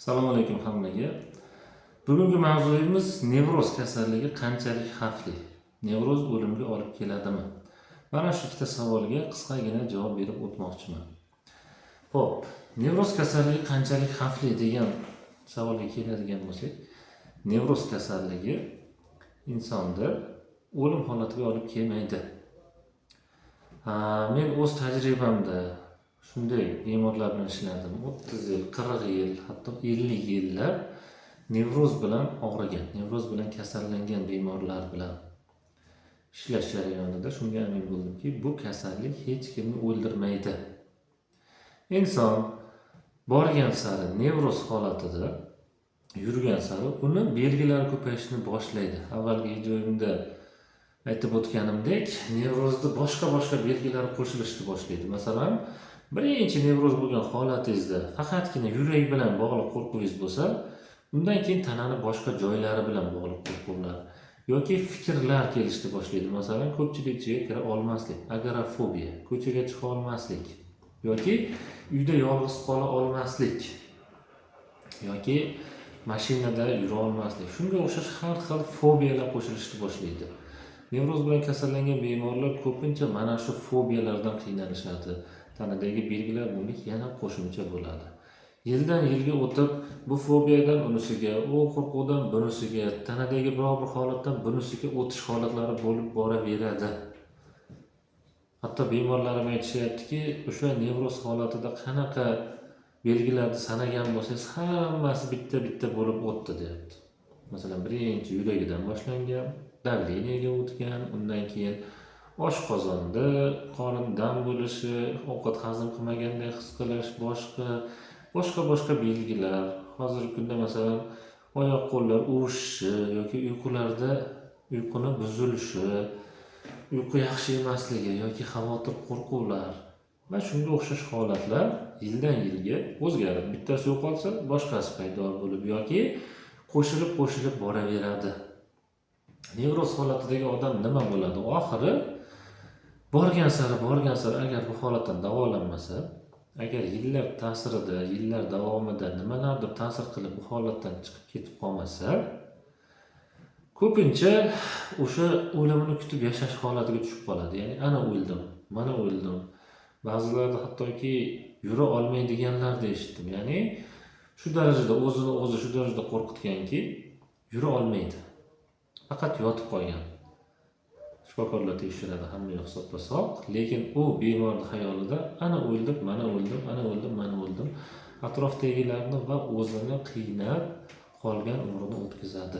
Assalomu alaykum hammaga. Bugungi mavzuyimiz nevroz kasalligi qanchalik xavfli? Nevroz o'limga olib keladimi? Mana shu ikkita savolga qisqagina javob berib o'tmoqchiman. Xo'p, nevroz kasalligi qanchalik xavfli degan savolga keladigan bo'lsak, nevroz kasalligi insonda o'lim holatiga olib kelmaydi. Men o'z tajribamda shunday bemorlar bilan ishladim. 30 yil, 40 yil, hatto 50 yillar nevroz bilan og'rigan, nevroz bilan kasallangan bemorlar bilan ishlash jarayonida shunga amin bo'ldimki, bu kasallik hech kimni o'ldirmaydi. Inson borgan sari nevroz holatida yurgan sari uni belgilari ko'payishni boshlaydi. Avvalgi videomda aytib o'tganimdek, nevrozda boshqa belgilari qo'shilishni boshlaydi. Masalan, birinchi nevroz bo'lgan holatingizda faqatgina yurak bilan bog'liq qo'rquvingiz bo'lsa, undan keyin tanani boshqa joylari bilan bog'liq qo'rquvlar yoki fikrlar kelishni boshlaydi. Masalan, ko'pchilik ichiga kira olmaslik, agorafobiya, ko'chaga chiqa olmaslik yoki uyda yolg'iz qola olmaslik yoki mashinada yura olmaslik. Shunga o'xshash har xil fobiyalar qo'shilishni boshlaydi. Nevroz bilan kasallangan bemorlar ko'pincha mana shu fobiyalardan qiynalishadi. Tanadagi belgilar bunga yana qo'shimcha bo'ladi. Yildan yilga o'tib, bu fobiyadan unisiga, u qo'rquvdan bunisiga, tanadagi biror bir holatdan bunisiga o'tish holatlari bo'lib boraveradi. Hatto bemorlarim aytishyaptiki, o'sha nevroz holatida qanaqa belgilarni sanagan bo'lsangiz, hammasi bitta bo'lib o'tdi, deyapti. Masalan, birinchi yuragidan boshlangan, davleniyaga o'tgan, undan keyin oshqozonda qorin dam bo'lishi, ovqat hazm qilmaganday his qilish, boshqa belgilar. Hozirgi kunda masalan oyoq qo'llar uvishishi yoki uyqularda uyquni buzilishi, uyqu yaxshi emasligi yoki xavotir, qo'rquvlar va shunga o'xshash holatlar yildan yilga o'zgarib, bittasi yo'qolsa, boshqasi paydo bo'lib yoki qo'shilib boraveradi. Nevroz holatidagi odam nima bo'ladi? Oxiri borgan sari agar bu holatdan davolanmasa, agar yillar ta'sirida, yillar davomida nimalardir ta'sir qilib bu holatdan chiqib ketib qolmasa, ko'pincha o'sha o'limini kutib yashash holatiga tushib qoladi. Ya'ni ana o'ldim, mana o'ldim. Ba'zilarda hattoki yura olmaydiganlar eshitdim. Ya'ni shu darajada o'zi shu darajada qo'rqitganki, yura olmaydi. Faqat yotib qolgan. Shifokorlar tekshiradi, hamma yoq soppa-sog', lekin u bemorning xayolida ana o'ldim, mana o'ldim. Atrofdagilarni va o'zini qiynab qolgan umrini o'tkazadi.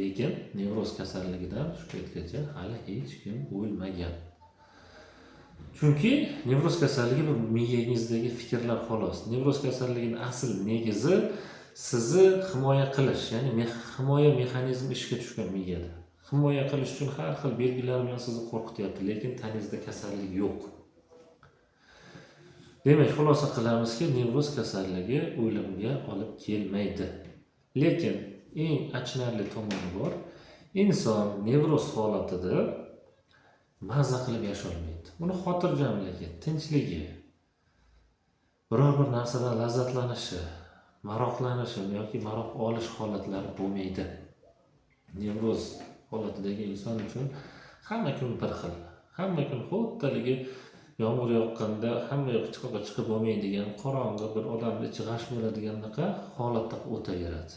Lekin nevroz kasalligidan shu paytgacha hali hech kim o'lmagan. Chunki nevroz kasalligi bu miyangizdagi fikrlar xolos. Nevroz kasalligining asl negizi sizni himoya qilish, ya'ni himoya mexanizmi ishga tushgan miyada. Himoya qilish uchun har xil belgilar bilan sizni qo'rqityapti, lekin tanangizda kasallik yo'q. Demak, xulosa qilamizki, nevroz kasalligi o'limga olib kelmaydi. Lekin eng achinarli tomoni bor. Inson nevroz holatida mazza qilib yasholmaydi. Uni xotirjamligi, tinchligi, biror bir narsadan lazzatlanishi, maroqlanishi yoki maroq olish holatlari bo'lmaydi. Nevroz holatidagi inson uchun hamma kun bir xil. Hamma kun xuddi yomg'ir yoqqanda hamma yoq chiqib bo'lmaydigan, qorong'i bir odamning ichi g'ash bo'ladigandaqa holatda o'taveradi.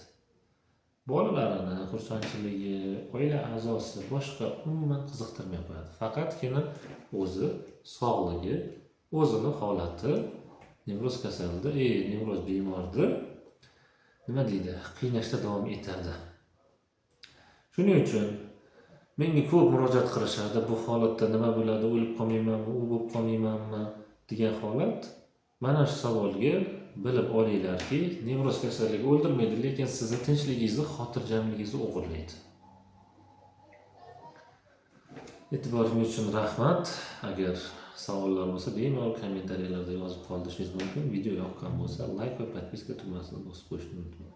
Bolalarini xursandchiligi, oila a'zosi boshqa umuman qiziqtirmay qo'yadi. Faqatgina o'zi sog'ligi, o'zini holati nevroz kasalida, nevroz bemorda nima deydi, qiynashda davom etadi. Shuning uchun menga ko'p murojaat qilishadi, bu holatda nima bo'ladi, o'lib qolmaymanmi, u bo'lib qolmaymanmi degan holat. Mana shu savolga bilib olinglarki, nevroz kasalligi o'ldirmaydi, lekin sizni tinchligingizni, xotirjamligingizni o'g'irlaydi. E'tiboringiz uchun rahmat. Agar savollar bo'lsa, bemalol kommentariyalarda yozib qoldirishingiz mumkin. Video yoqqan bo'lsa, like va podpiska tugmasini bosib qo'yishni unutmang.